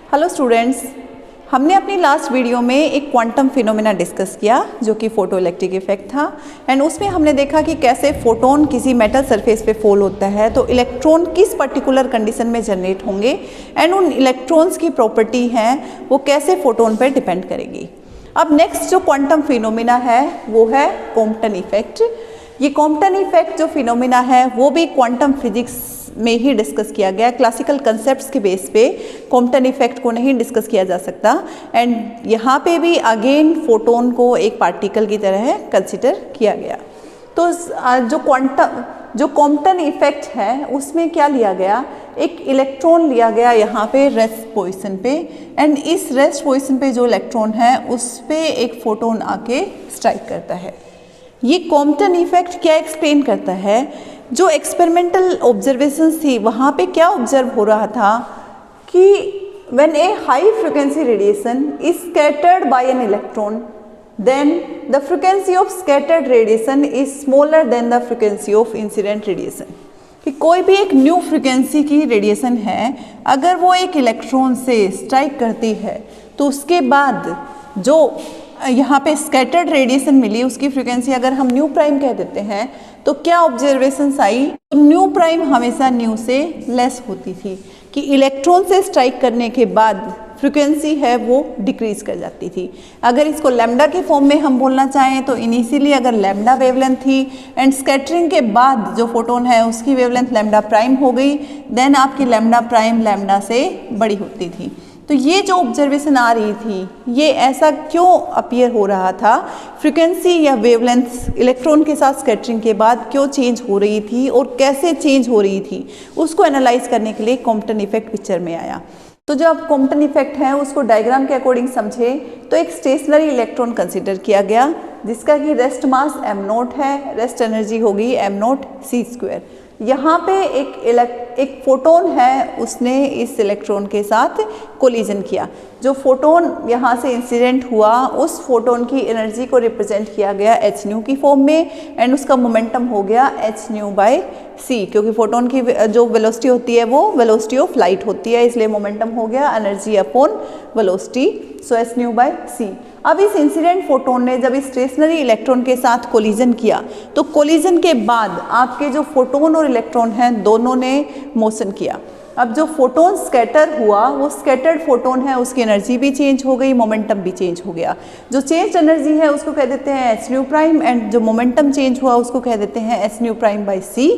Hello students, हमने अपनी last video में एक क्वांटम फिनोमेना डिस्कस किया जो कि फोटो इलेक्ट्रिक इफेक्ट था। एंड उसमें हमने देखा कि कैसे फोटोन किसी मेटल सरफेस पे फॉल होता है तो इलेक्ट्रॉन किस पर्टिकुलर कंडीशन में जनरेट होंगे एंड उन इलेक्ट्रॉन्स की प्रॉपर्टी हैं वो कैसे फोटोन पर डिपेंड करेगी। अब नेक्स्ट जो क्वांटम फिनोमेना है वो है कॉम्पटन इफेक्ट। ये कॉम्पटन इफेक्ट जो फिनोमेना है वो भी क्वांटम फिजिक्स में ही डिस्कस किया गया। क्लासिकल कंसेप्ट्स के बेस पे कॉम्पटन इफेक्ट को नहीं डिस्कस किया जा सकता। एंड यहाँ पे भी अगेन फोटोन को एक पार्टिकल की तरह कंसिडर किया गया। तो जो कॉम्पटन इफेक्ट है उसमें क्या लिया गया, एक इलेक्ट्रॉन लिया गया यहाँ पे रेस्ट पोजीशन पे। एंड इस रेस्ट पोजीशन पे जो इलेक्ट्रॉन है उस पे एक फोटोन आके स्ट्राइक करता है। ये कॉम्पटन इफेक्ट क्या एक्सप्लेन करता है, जो एक्सपेरिमेंटल ऑब्जर्वेशंस थी वहाँ पे क्या ऑब्जर्व हो रहा था कि when a high frequency radiation is scattered by an electron then the frequency of scattered radiation is smaller than the frequency of incident radiation. कि कोई भी एक न्यू फ्रिक्वेंसी की रेडिएशन है, अगर वो एक इलेक्ट्रॉन से स्ट्राइक करती है तो उसके बाद जो यहाँ पे स्कैटर्ड रेडिएशन मिली उसकी फ्रिक्वेंसी अगर हम न्यू प्राइम कह देते हैं तो क्या ऑब्जर्वेशंस आई, न्यू प्राइम हमेशा न्यू से लेस होती थी। कि इलेक्ट्रॉन से स्ट्राइक करने के बाद फ्रिक्वेंसी है वो डिक्रीज कर जाती थी। अगर इसको लैम्डा के फॉर्म में हम बोलना चाहें तो इनिशियली अगर लैम्डा वेवलेंथ थी एंड स्कैटरिंग के बाद जो फोटोन है उसकी वेवलेंथ लैम्डा प्राइम हो गई, देन आपकी लैम्डा प्राइम लैम्डा से बड़ी होती थी। तो ये जो ऑब्जर्वेशन आ रही थी ये ऐसा क्यों अपीयर हो रहा था, फ्रिक्वेंसी या वेवलेंथ इलेक्ट्रॉन के साथ स्कैटरिंग के बाद क्यों चेंज हो रही थी और कैसे चेंज हो रही थी, उसको एनालाइज करने के लिए कॉम्पटन इफेक्ट पिक्चर में आया। तो जो अब कॉम्पटन इफेक्ट है उसको डायग्राम के अकॉर्डिंग समझे तो एक स्टेशनरी इलेक्ट्रॉन कंसिडर किया गया जिसका कि रेस्ट मास m0 है, रेस्ट एनर्जी होगी m0 c²। यहाँ पे एक फोटोन है, उसने इस इलेक्ट्रॉन के साथ कोलिजन किया। जो फोटोन यहाँ से इंसिडेंट हुआ उस फोटोन की एनर्जी को रिप्रेजेंट किया गया hν की फॉर्म में एंड उसका मोमेंटम हो गया hν/c, क्योंकि फोटोन की जो वेलोसिटी होती है वो वेलोसिटी ऑफ लाइट होती है, इसलिए मोमेंटम हो गया एनर्जी अपॉन वेलोसिटी, सो hν/c। अब इस इंसिडेंट फोटोन ने जब इस स्टेशनरी इलेक्ट्रॉन के साथ कोलिजन किया तो कोलिजन के बाद आपके जो फोटोन और इलेक्ट्रॉन हैं दोनों ने मोशन किया। अब जो फोटोन स्कैटर हुआ वो स्कैटर्ड फोटोन है उसकी एनर्जी भी चेंज हो गई, मोमेंटम भी चेंज हो गया। जो चेंज एनर्जी है उसको कह देते हैं hν' एंड जो मोमेंटम चेंज हुआ उसको कह देते हैं hν'/c।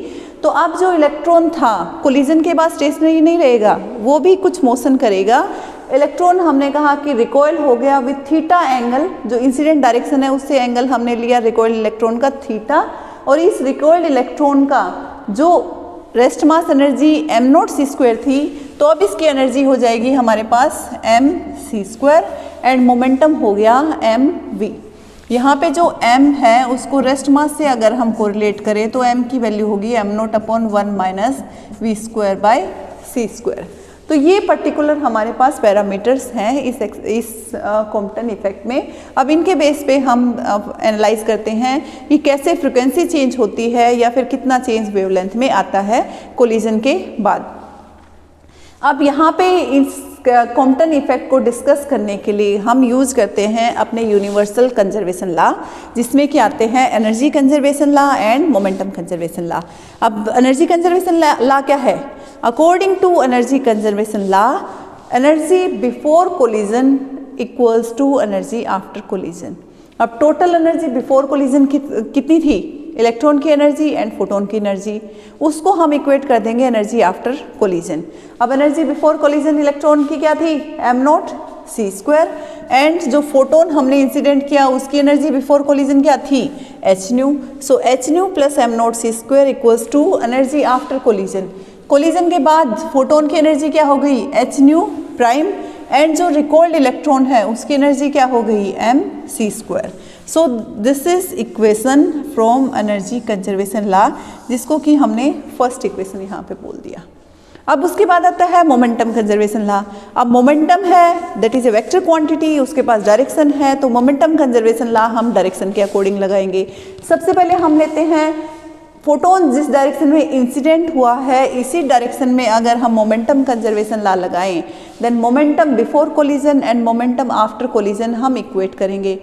तो अब जो इलेक्ट्रॉन था कोलिजन के बाद स्टेशनरी नहीं रहेगा, वो भी कुछ मोशन करेगा। इलेक्ट्रॉन हमने कहा कि रिकॉइल हो गया विथ थीटा एंगल, जो इंसिडेंट डायरेक्शन है उससे एंगल हमने लिया रिकॉइल इलेक्ट्रॉन का थीटा, और इस रिकॉइल्ड इलेक्ट्रॉन का जो rest mass energy m0 c² थी तो अब इसकी एनर्जी हो जाएगी हमारे पास m c² एंड मोमेंटम हो गया mv। यहाँ पे जो m है उसको रेस्ट मास से अगर हम कोरिलेट करें तो m की वैल्यू होगी m0/1 - v²/c²। तो ये पर्टिकुलर हमारे पास पैरामीटर्स हैं इस कॉम्पटन इफेक्ट में। अब इनके बेस पे हम एनालाइज करते हैं कि कैसे फ्रिक्वेंसी चेंज होती है या फिर कितना चेंज वेवलेंथ में आता है कोलिजन के बाद। अब यहाँ पे इस कॉम्पटन इफेक्ट को डिस्कस करने के लिए हम यूज़ करते हैं अपने यूनिवर्सल कंजर्वेशन लॉ, जिसमें कि आते हैं energy conservation law and momentum conservation law. अब एनर्जी कंजर्वेशन लॉ क्या है? According to energy conservation law, energy before collision equals to energy after collision. अब टोटल एनर्जी बिफोर कोलिजन कितनी थी? इलेक्ट्रॉन की एनर्जी एंड फोटोन की energy, उसको हम इक्वेट कर देंगे एनर्जी आफ्टर कोलिजन। अब एनर्जी बिफोर कोलिजन इलेक्ट्रॉन की क्या थी? m0 c² एंड जो फोटोन हमने इंसिडेंट किया उसकी एनर्जी बिफोर कोलिजन क्या थी? hν। So hν + m0 c² equals to energy after collision. Collision के बाद फोटोन की एनर्जी क्या हो गई? hν' एंड जो रिकॉइल्ड इलेक्ट्रॉन है उसकी एनर्जी क्या हो गई? m c²। So this is equation from energy conservation law, जिसको कि हमने फर्स्ट इक्वेशन यहाँ पे बोल दिया। अब उसके बाद आता है मोमेंटम कंजर्वेशन लॉ। अब मोमेंटम है that is a vector quantity, उसके पास डायरेक्शन है, तो मोमेंटम कंजर्वेशन लॉ हम डायरेक्शन के अकॉर्डिंग लगाएंगे। सबसे पहले हम लेते हैं फोटोन जिस डायरेक्शन में इंसिडेंट हुआ है इसी डायरेक्शन में अगर हम मोमेंटम कंजर्वेशन लॉ लगाएं, then momentum before collision and momentum after collision हम इक्वेट करेंगे।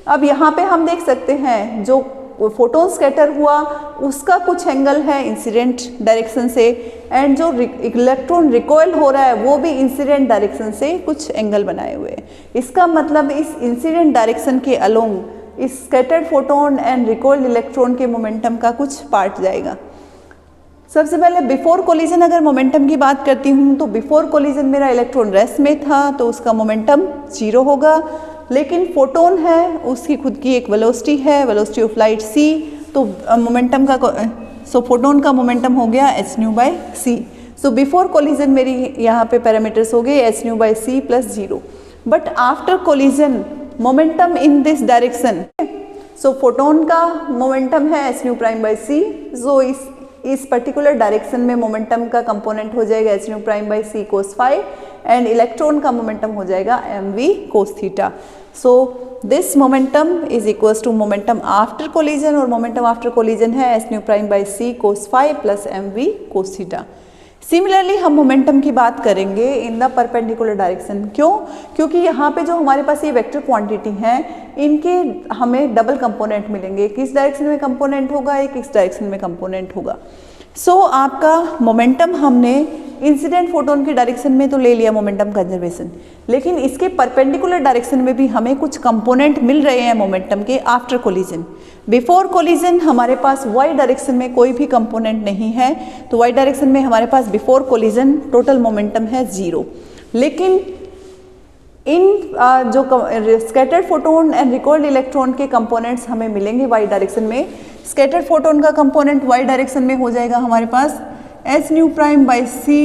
अब यहाँ पे हम देख सकते हैं जो फोटोन स्कैटर हुआ उसका कुछ एंगल है इंसिडेंट डायरेक्शन से, एंड जो इलेक्ट्रॉन रिकॉइल हो रहा है वो भी इंसिडेंट डायरेक्शन से कुछ एंगल बनाए हुए हैं। इसका मतलब इस इंसिडेंट डायरेक्शन के अलोंग इस scattered photon and recoiled electron के मोमेंटम का कुछ पार्ट जाएगा। सबसे पहले बिफोर कोलिजन अगर मोमेंटम की बात करती हूँ तो बिफोर कोलिजन मेरा इलेक्ट्रॉन रेस्ट में था तो उसका मोमेंटम 0 होगा, लेकिन फोटोन है उसकी खुद की एक वेलोसिटी है, वेलोसिटी ऑफ लाइट c, तो मोमेंटम का फोटोन का मोमेंटम हो गया h/c। सो बिफोर कोलिजन मेरी यहाँ पे पैरामीटर्स हो गए h/c + 0, but after collision momentum in this direction, so photon का मोमेंटम है h/c, सो इस पर्टिकुलर डायरेक्शन में मोमेंटम का कंपोनेंट हो जाएगा h/c cos phi and electron का मोमेंटम हो जाएगा mv cos theta. So this momentum is equals to momentum after collision, और मोमेंटम आफ्टर कोलिजन है h/c cos phi + mv cos theta. Similarly हम मोमेंटम की बात करेंगे इन द परपेंडिकुलर डायरेक्शन। क्यों? क्योंकि यहाँ पे जो हमारे पास ये वेक्टर क्वांटिटी हैं इनके हमें डबल कंपोनेंट मिलेंगे, किस डायरेक्शन में कंपोनेंट होगा, एक किस डायरेक्शन में कंपोनेंट होगा। सो आपका मोमेंटम हमने इंसिडेंट फोटोन की डायरेक्शन में तो ले लिया मोमेंटम कंजर्वेशन, लेकिन इसके परपेंडिकुलर डायरेक्शन में भी हमें कुछ कंपोनेंट मिल रहे हैं मोमेंटम के आफ्टर कोलिजन। बिफोर कोलिजन हमारे पास वाई डायरेक्शन में कोई भी कंपोनेंट नहीं है, तो वाई डायरेक्शन में हमारे पास बिफोर कोलिजन टोटल मोमेंटम है 0, लेकिन इन जो scattered photon and recoiled electron के कंपोनेंट्स हमें मिलेंगे वाई डायरेक्शन में। स्कैटर्ड फोटोन का कंपोनेंट वाई डायरेक्शन में हो जाएगा हमारे पास h/c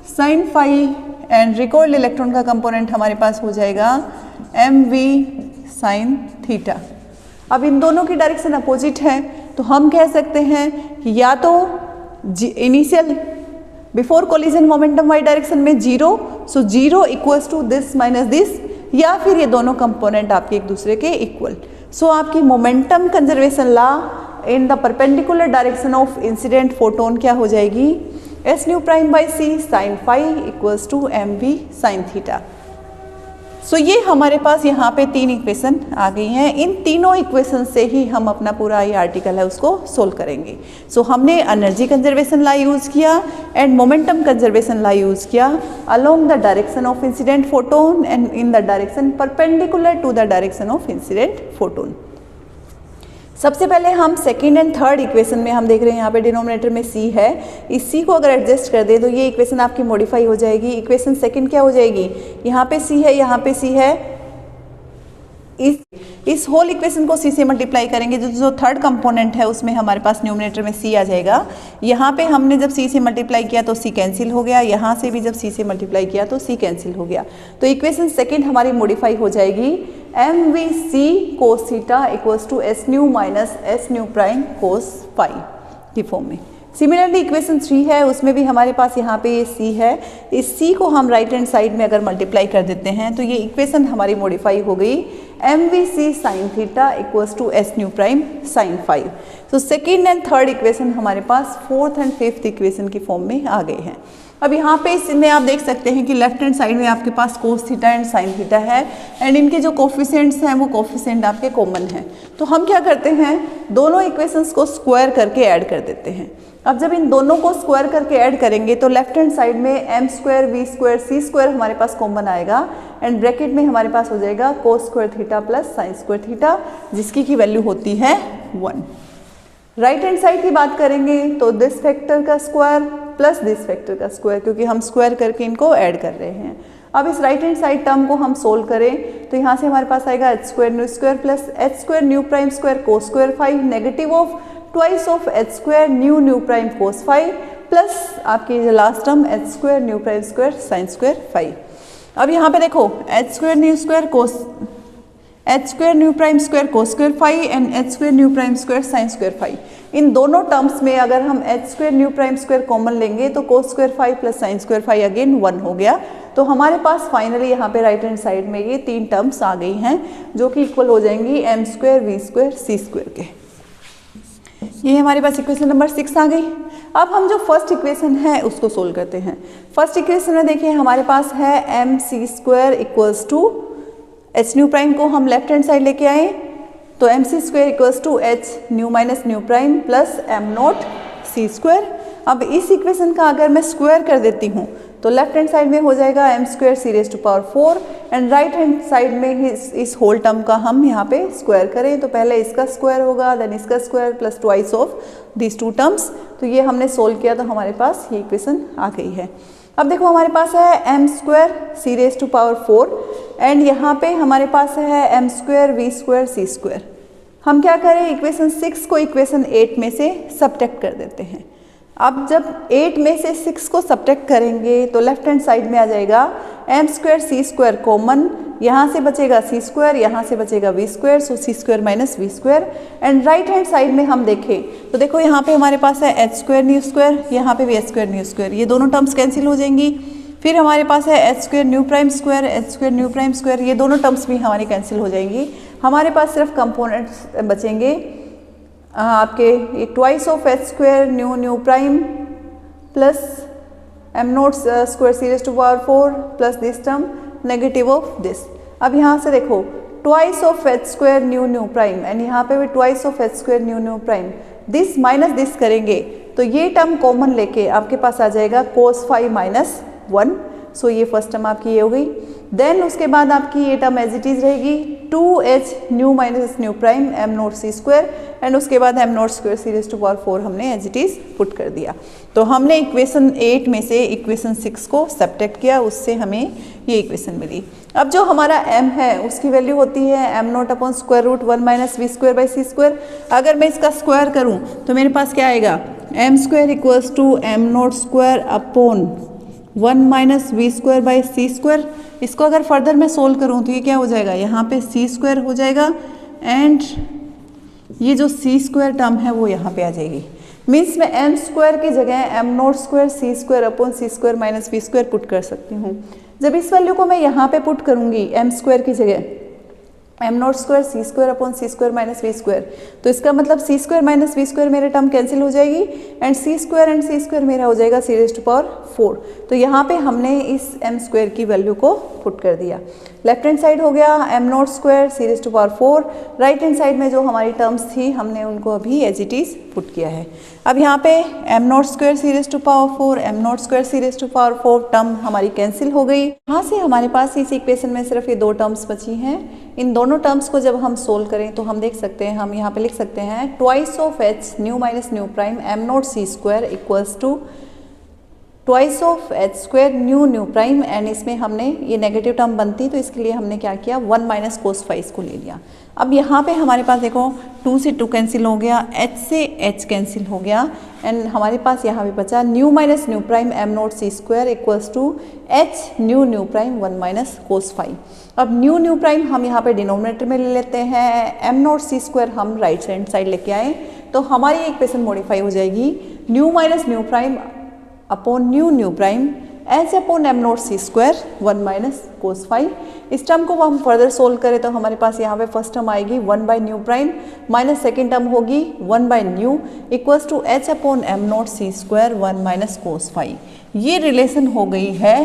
sin phi, and recoiled electron का कंपोनेंट हमारे पास हो जाएगा mv sin थीटा। अब इन दोनों की डायरेक्शन अपोजिट है, तो हम कह सकते हैं कि या तो initial before collision momentum Y direction में 0, so 0 equals to this minus this, या फिर ये दोनों कंपोनेंट आपके एक दूसरे के इक्वल। सो आपकी momentum conservation law in the perpendicular direction of incident photon क्या हो जाएगी, h/c sin phi equals to mv sin theta. So ये हमारे पास यहाँ पे 3 इक्वेशन आ गई हैं। इन तीनों इक्वेशन से ही हम अपना पूरा ये आर्टिकल है उसको सोल्व करेंगे। सो हमने एनर्जी कंजर्वेशन लॉ यूज़ किया and momentum conservation law use किया along the direction of incident photon and in the direction perpendicular to the direction of incident photon. सबसे पहले हम सेकेंड एंड थर्ड इक्वेशन में हम देख रहे हैं यहाँ पे डिनोमिनेटर में c है, इस c को अगर एडजस्ट कर दे तो ये इक्वेशन आपकी मॉडिफाई हो जाएगी। इक्वेशन सेकंड क्या हो जाएगी, यहाँ पे c है, यहाँ पे c है, इस होल इक्वेशन को c से मल्टीप्लाई करेंगे, जो थर्ड कंपोनेंट है उसमें हमारे पास न्यूमिनेटर में c आ जाएगा। यहाँ पे हमने जब c से मल्टीप्लाई किया तो c कैंसिल हो गया, यहाँ से भी जब c से मल्टीप्लाई किया तो c कैंसिल हो गया। तो इक्वेशन सेकंड हमारी मॉडिफाई हो जाएगी mvc cos theta equals to s/, minus s/' cos phi की फॉर्म में। सिमिलरली इक्वेशन 3 है, उसमें भी हमारे पास यहाँ पे ये c है, इस c को हम राइट हैंड साइड में अगर मल्टीप्लाई कर देते हैं तो ये इक्वेशन हमारी मॉडिफाई हो गई mvc sin theta equals to s/' sin phi। तो सेकेंड एंड थर्ड इक्वेशन हमारे पास फोर्थ एंड फिफ्थ इक्वेशन की फॉर्म में आ गए हैं। अब यहाँ पे इसमें आप देख सकते हैं कि लेफ्ट हैंड साइड में आपके पास cos theta and sine theta है, एंड इनके जो कोफिशिएंट्स हैं वो कोफिशिएंट आपके कॉमन हैं। तो हम क्या करते हैं, दोनों इक्वेशंस को स्क्वायर करके ऐड कर देते हैं। अब जब इन दोनों को स्क्वायर करके ऐड करेंगे तो लेफ्ट हैंड साइड में m² v² c² हमारे पास कॉमन आएगा, एंड ब्रैकेट में हमारे पास हो जाएगा cos² theta plus sin² theta, जिसकी की वैल्यू होती है 1। राइट हैंड साइड की बात करेंगे तो दिस फैक्टर का स्क्वायर प्लस दिस फैक्टर का स्क्वायर, क्योंकि हम स्क्वायर करके इनको ऐड कर रहे हैं। अब इस राइट हैंड साइड टर्म को हम सोल्व करें तो यहाँ से हमारे पास आएगा h² plus h² cos² phi negative of twice of h² cos phi plus आपकी जो last term h² sin² phi। अब यहाँ पे देखो h² cos² phi and h² sin² phi, इन दोनों टर्म्स में अगर हम h² कॉमन लेंगे तो cos² phi plus sin² phi again 1 हो गया। तो हमारे पास फाइनली यहाँ पे राइट हैंड साइड में ये 3 टर्म्स आ गई हैं जो कि इक्वल हो जाएंगी m² v² c² के। ये हमारे पास इक्वेशन नंबर 6 आ गई। अब हम जो फर्स्ट इक्वेशन है उसको सोल्व करते हैं। फर्स्ट इक्वेशन में देखिए हमारे पास है mc² equals to H nu prime को हम लेफ्ट हैंड साइड लेके आए तो mc² equals to H nu minus nu prime plus m0c²। अब इस इक्वेशन का अगर मैं स्क्वायर कर देती हूँ तो लेफ्ट हैंड साइड में हो जाएगा m² c⁴ and right hand side में इस होल टर्म का हम यहाँ पे स्क्वायर करें तो पहले इसका स्क्वायर होगा देन इसका square plus twice of these two terms. तो ये हमने सोल्व किया तो हमारे पास ये इक्वेशन आ गई है। अब देखो हमारे पास है m² c⁴ एंड यहाँ पे हमारे पास है m² v² c²। हम क्या करें, इक्वेशन 6 को इक्वेशन 8 में से सब्ट्रैक्ट कर देते हैं। अब जब 8 में से 6 को सब्ट्रैक्ट करेंगे तो लेफ्ट हैंड साइड में आ जाएगा m² c² कॉमन, यहाँ से बचेगा c², यहाँ से बचेगा v², so c² minus v²। And right hand side में हम देखें तो देखो यहाँ पे हमारे पास है h² न्यू², यहाँ पे भी h² न्यू², ये दोनों टर्म्स कैंसिल हो जाएंगी। फिर हमारे पास है h² nu prime square, h² nu prime square, ये दोनों टर्म्स भी हमारी कैंसिल हो जाएंगी। हमारे पास सिर्फ कंपोनेंट्स बचेंगे आपके ये twice of h² nu prime plus m0² c⁴ plus this term negative of this. अब यहाँ से देखो twice of h² nu prime and यहाँ पे भी twice of h² nu prime, this minus this करेंगे तो ये टर्म कॉमन लेके आपके पास आ जाएगा cos phi माइनस 1। सो ये फर्स्ट टर्म आपकी ये हो गई। देन उसके बाद आपकी ये टर्म एज इट इज रहेगी 2h new minus nu prime m0c² and उसके बाद m0² c⁴ हमने एज इट इज पुट कर दिया। तो हमने इक्वेशन 8 में से इक्वेशन 6 को सब्ट्रैक्ट किया, उससे हमें ये इक्वेशन मिली। अब जो हमारा m है उसकी वैल्यू होती है m0/√1 माइनस v²/c²। अगर मैं इसका स्क्वायर करूँ तो मेरे पास क्या आएगा, m² equals to m0² upon 1 minus v²/c²। इसको अगर फर्दर मैं सोल्व करूँ तो ये क्या हो जाएगा, यहाँ पे c² हो जाएगा एंड ये जो c² टर्म है वो यहाँ पे आ जाएगी। मीन्स मैं m² की जगह m0² c² upon c² minus v² put कर सकती हूँ। जब इस वैल्यू को मैं यहाँ पे पुट करूँगी m² की जगह m0² c² upon c² minus v² तो इसका मतलब c² माइनस v² मेरे टर्म कैंसिल हो जाएगी एंड c² मेरा हो जाएगा c⁴। तो यहाँ पे हमने इस m² की वैल्यू को पुट कर दिया। लेफ्ट हैंड साइड हो गया m0² c⁴, right hand side में जो हमारी टर्म्स थी हमने उनको अभी एज इट इज पुट किया है। अब यहाँ पे m0² c⁴, m0² c⁴ term हमारी कैंसिल हो गई। यहाँ से हमारे पास इस इक्वेशन में सिर्फ ये दो टर्म्स बची हैं। इन दोनों टर्म्स को जब हम सोल्व करें तो हम देख सकते हैं, हम यहाँ पे लिख सकते हैं twice of h nu minus nu prime m0c² equals to twice of h² nu prime and इसमें हमने ये नेगेटिव टर्म बनती तो इसके लिए हमने क्या किया 1 माइनस cos phi को ले लिया। अब यहाँ पे हमारे पास देखो 2 से 2 कैंसिल हो गया, h से h कैंसिल हो गया एंड हमारे पास यहाँ भी बचा nu minus nu prime m0c² equals to h nu prime 1 minus cos phi। अब न्यू प्राइम हम यहाँ पे डिनोमिनेटर में ले लेते हैं, m0c² हम राइट हैंड साइड लेके आए तो हमारी इक्वेशन मॉडिफाई हो जाएगी new minus nu prime upon new prime H upon m0c² 1 minus cos phi। इस टर्म को हम फर्दर सोल्व करें तो हमारे पास यहाँ पे फर्स्ट टर्म आएगी 1 by nu prime minus second term होगी 1 by nu equals to h upon m0c² 1 minus cos phi। ये रिलेशन हो गई है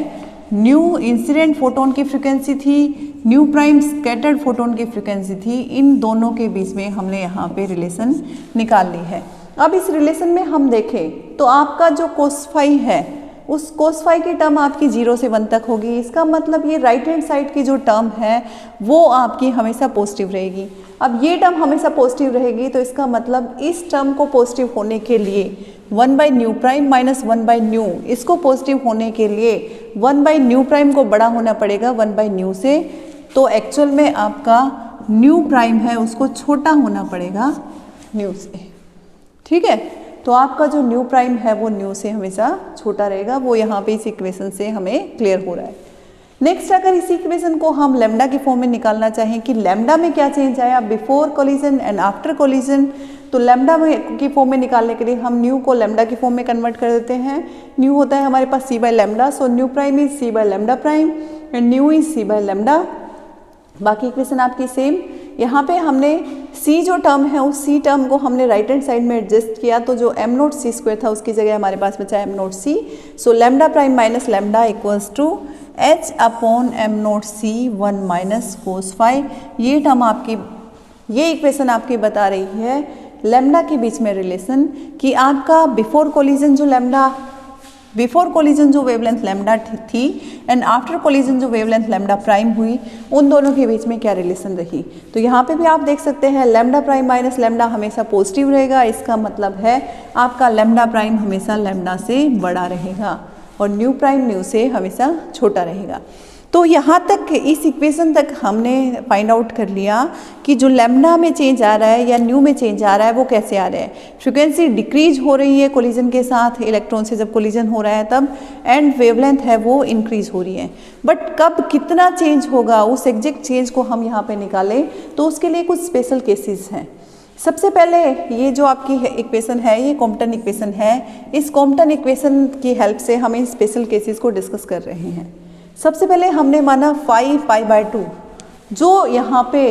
न्यू इंसिडेंट फोटोन की फ्रिक्वेंसी थी, न्यू प्राइम स्कैटर्ड फोटोन की फ्रिक्वेंसी थी, इन दोनों के बीच में हमने यहाँ पे रिलेशन निकाल ली है। अब इस रिलेशन में हम देखें तो आपका जो cos phi है उस cos phi की टर्म आपकी 0 से 1 तक होगी। इसका मतलब ये राइट हैंड साइड की जो टर्म है वो आपकी हमेशा पॉजिटिव रहेगी। अब ये टर्म हमेशा पॉजिटिव रहेगी तो इसका मतलब इस टर्म को पॉजिटिव होने के लिए 1 by nu prime minus 1 by new, इसको पॉजिटिव होने के लिए 1 बाई न्यू प्राइम को बड़ा होना पड़ेगा 1 बाई न्यू से। तो एक्चुअल में आपका न्यू प्राइम है उसको छोटा होना पड़ेगा न्यू से, ठीक है। तो आपका जो न्यू प्राइम है वो न्यू से हमेशा छोटा रहेगा, वो यहाँ पे इस इक्वेशन से हमें क्लियर हो रहा है। नेक्स्ट अगर इस इक्वेशन को हम लैम्डा की फॉर्म में निकालना चाहें कि लैम्डा में क्या चेंज आया before collision and after collision, तो लैम्डा की फॉर्म में निकालने के लिए हम न्यू को लैम्डा की फॉर्म में कन्वर्ट कर देते हैं। न्यू होता है हमारे पास c by lambda, so new prime is c by lambda prime and new is c by lambda. बाकी इक्वेशन आपकी सेम। यहाँ पे हमने सी जो टर्म है उस सी टर्म को हमने राइट हैंड साइड में एडजस्ट किया, तो जो एम नोट सी स्क्वायर था उसकी जगह हमारे पास बचा M naught C. So lambda prime minus lambda equals to H upon M naught C 1 minus cos phi. ये टर्म आपकी, ये इक्वेशन आपकी बता रही है लैम्डा के बीच में रिलेशन कि आपका बिफोर कोलिजन जो लैम्डा, बिफोर कोलिजन जो वेवलेंथ लैम्डा थी एंड आफ्टर कोलिजन जो वेवलेंथ लैम्डा प्राइम हुई, उन दोनों के बीच में क्या रिलेशन रही। तो यहाँ पे भी आप देख सकते हैं लैम्डा प्राइम माइनस लैम्डा हमेशा पॉजिटिव रहेगा। इसका मतलब है आपका लैम्डा प्राइम हमेशा लैम्डा से बड़ा रहेगा और न्यू प्राइम न्यू से हमेशा छोटा रहेगा। तो यहाँ तक इस इक्वेशन तक हमने फाइंड आउट कर लिया कि जो लैम्डा में चेंज आ रहा है या न्यू में चेंज आ रहा है वो कैसे आ रहा है। फ्रीक्वेंसी डिक्रीज हो रही है कोलिजन के साथ, इलेक्ट्रॉन से जब कोलिजन हो रहा है तब, एंड वेवलेंथ है वो इंक्रीज हो रही है। बट कब कितना चेंज होगा, उस एग्जैक्ट चेंज को हम यहाँ पे निकालें तो उसके लिए कुछ स्पेशल केसेस हैं। सबसे पहले ये जो आपकी इक्वेशन है ये कॉम्पटन इक्वेशन है। इस कॉम्पटन इक्वेशन की हेल्प से हम इन स्पेशल केसेस को डिस्कस कर रहे हैं। सबसे पहले हमने माना 5 पाई बाय 2, जो यहाँ पे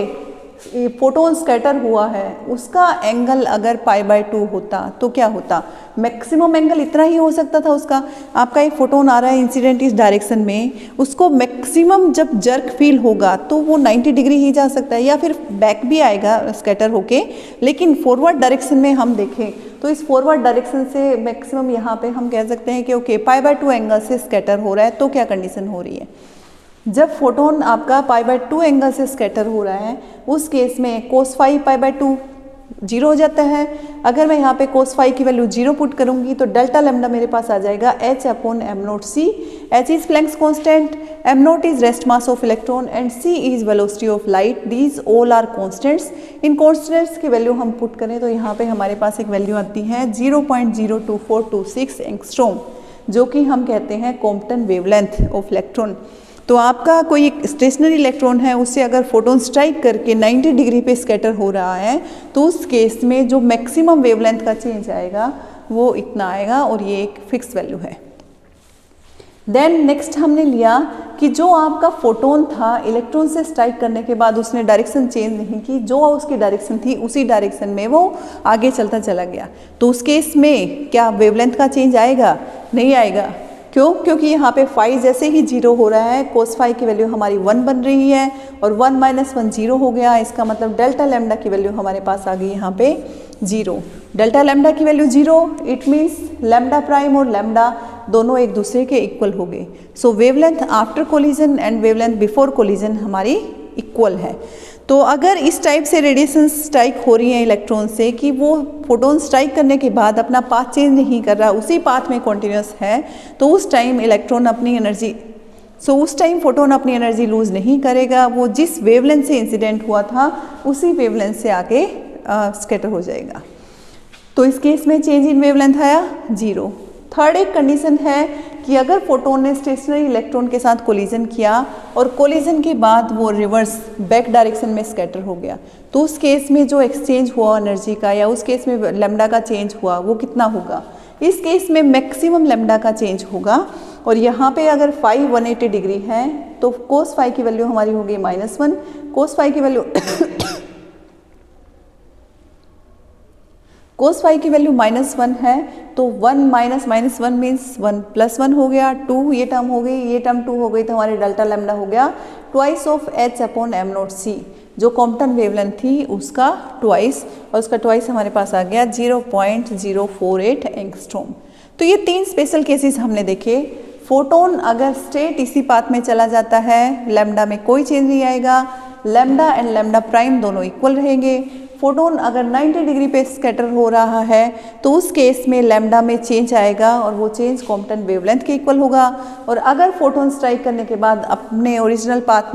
फोटोन स्कैटर हुआ है उसका एंगल अगर पाई बाय 2 होता तो क्या होता, मैक्सिमम एंगल इतना ही हो सकता था उसका। आपका एक फोटोन आ रहा है इंसिडेंट इस डायरेक्शन में, उसको मैक्सिमम जब जर्क फील होगा तो वो 90 डिग्री ही जा सकता है या फिर बैक भी आएगा स्कैटर होके। लेकिन फॉरवर्ड डायरेक्शन में हम देखें तो इस फॉरवर्ड डायरेक्शन से मैक्सिमम यहाँ पे हम कह सकते हैं कि ओके पाई बाय 2 एंगल से स्कैटर हो रहा है। तो क्या कंडीशन हो रही है, जब फोटोन आपका पाई बाय 2 एंगल से स्कैटर हो रहा है उस केस में cos phi pi by 2 zero हो जाता है। अगर मैं यहाँ पे कोस फाई की वैल्यू जीरो पुट करूँगी तो डेल्टा लैम्डा मेरे पास आ जाएगा H upon M naught C. H is Planck's constant, M naught is rest mass of electron and C is velocity of light. These all are constants. In constants की value हम put करें तो यहाँ पे हमारे पास एक वैल्यू आती है 0.02426 एंगस्ट्रॉम, जो कि हम कहते हैं कॉम्पटन वेवलेंथ ऑफ इलेक्ट्रॉन। तो आपका कोई एक स्टेशनरी इलेक्ट्रॉन है, उससे अगर फोटोन स्ट्राइक करके 90 डिग्री पे स्कैटर हो रहा है तो उस केस में जो मैक्सिमम वेवलेंथ का चेंज आएगा वो इतना आएगा और ये एक फिक्स वैल्यू है। देन नेक्स्ट हमने लिया कि जो आपका फोटोन था इलेक्ट्रॉन से स्ट्राइक करने के बाद उसने डायरेक्शन चेंज नहीं की, जो उसकी डायरेक्शन थी उसी डायरेक्शन में वो आगे चलता चला गया। तो उस केस में क्या वेवलेंथ का चेंज आएगा? नहीं आएगा। क्यों? क्योंकि यहाँ पे फाई जैसे ही जीरो हो रहा है कोस फाई की वैल्यू हमारी 1 बन रही है और 1 माइनस 1 जीरो हो गया। इसका मतलब डेल्टा लैम्डा की वैल्यू हमारे पास आ गई यहाँ पे जीरो। डेल्टा लैम्डा की value zero, it means lambda prime और लैम्डा दोनों एक दूसरे के इक्वल हो गए। So wavelength after collision and wavelength before collision हमारी इक्वल है। तो अगर इस टाइप से रेडिएशन स्ट्राइक हो रही है इलेक्ट्रॉन से कि वो फोटोन स्ट्राइक करने के बाद अपना पाथ चेंज नहीं कर रहा, उसी पाथ में कॉन्टिन्यूस है, तो उस टाइम इलेक्ट्रॉन अपनी एनर्जी उस टाइम फोटोन अपनी एनर्जी लूज नहीं करेगा। वो जिस वेवलेंथ से इंसिडेंट हुआ था उसी वेवलेंथ से आके स्कैटर हो जाएगा। तो इस केस में चेंज इन वेवलेंथ आया जीरो। थर्ड एक कंडीशन है कि अगर फोटोन ने स्टेशनरी इलेक्ट्रॉन के साथ कोलिजन किया और कोलिजन के बाद वो रिवर्स बैक डायरेक्शन में स्कैटर हो गया, तो उस केस में जो एक्सचेंज हुआ एनर्जी का या उस केस में लैम्डा का चेंज हुआ वो कितना होगा? इस केस में मैक्सिमम लैम्डा का चेंज होगा। और यहाँ पे अगर फाई 180 डिग्री है तो कोस फाई की वैल्यू हमारी होगी -1, कोस फाई की वैल्यू कोस फाई की वैल्यू -1 है तो 1 माइनस -1 मीन्स 1 प्लस 1 हो गया, 2 ये टर्म हो गई, ये टर्म 2 हो गई, तो हमारे डेल्टा लैम्डा हो गया twice of h upon M naught c, जो कॉम्पटन वेवलेंथ थी उसका ट्वाइस, और उसका ट्वाइस हमारे पास आ गया 0.048 एंगस्ट्रॉम। तो ये 3 स्पेशल केसेस हमने देखे। फोटोन अगर स्ट्रेट इसी पाथ में चला जाता है, लैम्डा में कोई चेंज नहीं आएगा, लैम्डा एंड लैम्डा प्राइम दोनों इक्वल रहेंगे। फोटोन अगर 90 डिग्री पे स्कैटर हो रहा है तो उस केस में लैम्डा में चेंज आएगा और वो चेंज कॉम्पटन वेवलेंथ के इक्वल होगा। और अगर फोटोन स्ट्राइक करने के बाद अपने ओरिजिनल पाथ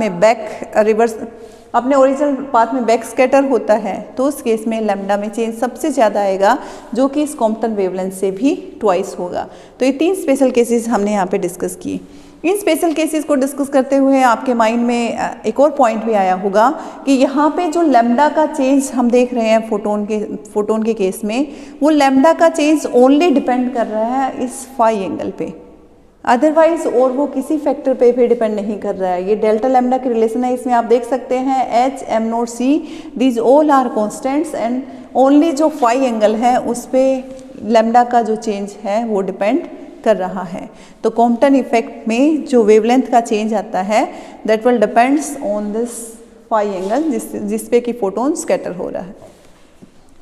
में बैक स्कैटर होता है तो उस केस में लैम्डा में चेंज सबसे ज़्यादा आएगा, जो कि इस कॉम्पटन वेवलेंथ से भी ट्वाइस होगा। तो ये 3 स्पेशल केसेस हमने यहाँ पे डिस्कस किए। इन स्पेशल केसेस को डिस्कस करते हुए आपके माइंड में एक और पॉइंट भी आया होगा कि यहाँ पे जो लैम्डा का चेंज हम देख रहे हैं फोटोन के केस में, वो लैम्डा का चेंज ओनली डिपेंड कर रहा है इस फाई एंगल पे। अदरवाइज और वो किसी फैक्टर पे भी डिपेंड नहीं कर रहा है। ये डेल्टा लैम्डा की रिलेशन है, इसमें आप देख सकते हैं H M naught C these all are constants and only जो फाई एंगल है उस पर लैम्डा का जो चेंज है वो डिपेंड कर रहा है। तो कॉम्पटन इफेक्ट में जो वेवलेंथ का चेंज आता है that will depends on this phi angle जिस पे कि फोटोन स्कैटर हो रहा है।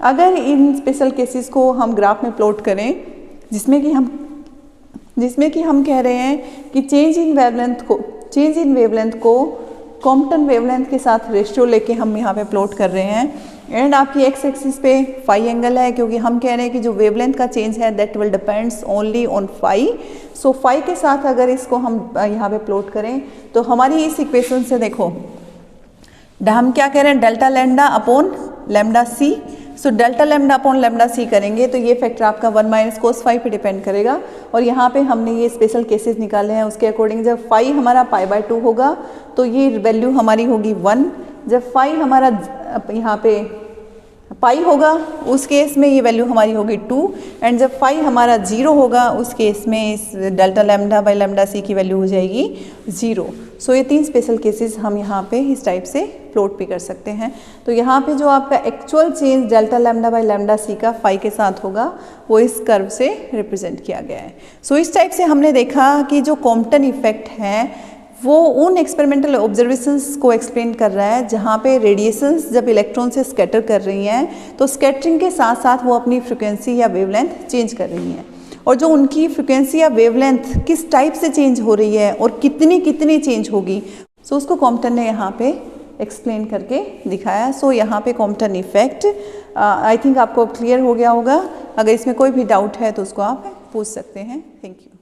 अगर इन स्पेशल केसेस को हम ग्राफ में प्लॉट करें जिसमें कि हम कह रहे हैं कि चेंज इन वेवलेंथ को कॉम्पटन वेवलेंथ के साथ रेशियो लेके हम यहाँ पे प्लॉट कर रहे हैं एंड आपकी एक्स एक्सिस पे फाई एंगल है, क्योंकि हम कह रहे हैं कि जो वेवलेंथ का चेंज है that will depends only on phi. So phi के साथ अगर इसको हम यहाँ पे प्लॉट करें तो हमारी इस इक्वेशन से देखो हम क्या कह रहे हैं, delta lambda upon lambda c. So delta lambda upon lambda c करेंगे तो ये फैक्टर आपका 1 माइनस कोस फाई पे डिपेंड करेगा। और यहाँ पे हमने ये स्पेशल केसेस निकाले हैं, उसके अकॉर्डिंग जब फाई हमारा पाई बाय 2 होगा तो ये वैल्यू हमारी होगी 1। जब फाई हमारा यहाँ पे पाई होगा उस केस में ये वैल्यू हमारी होगी 2 एंड जब फाई हमारा 0 होगा उस केस में इस डेल्टा लैम्डा बाय लैम्डा सी की वैल्यू हो जाएगी 0। सो ये 3 स्पेशल केसेस हम यहाँ पे इस टाइप से प्लॉट भी कर सकते हैं। तो यहाँ पे जो आपका actual change delta lambda by lambda c का फाई के साथ होगा वो इस कर्व से रिप्रेजेंट किया गया है। सो इस टाइप से हमने देखा कि जो कॉम्पटन इफेक्ट है वो उन एक्सपेरिमेंटल ऑब्जर्वेशंस को एक्सप्लेन कर रहा है जहाँ पे रेडिएशंस जब इलेक्ट्रॉन से स्कैटर कर रही हैं तो स्कैटरिंग के साथ साथ वो अपनी फ्रिक्वेंसी या वेवलेंथ चेंज कर रही हैं, और जो उनकी फ्रिक्वेंसी या वेवलेंथ किस टाइप से चेंज हो रही है और कितनी चेंज होगी, सो उसको कॉम्पटन ने यहाँ पे एक्सप्लेन करके दिखाया। सो यहाँ पे कॉम्पटन इफेक्ट आई थिंक आपको क्लियर हो गया होगा। अगर इसमें कोई भी डाउट है तो उसको आप पूछ सकते हैं। Thank you.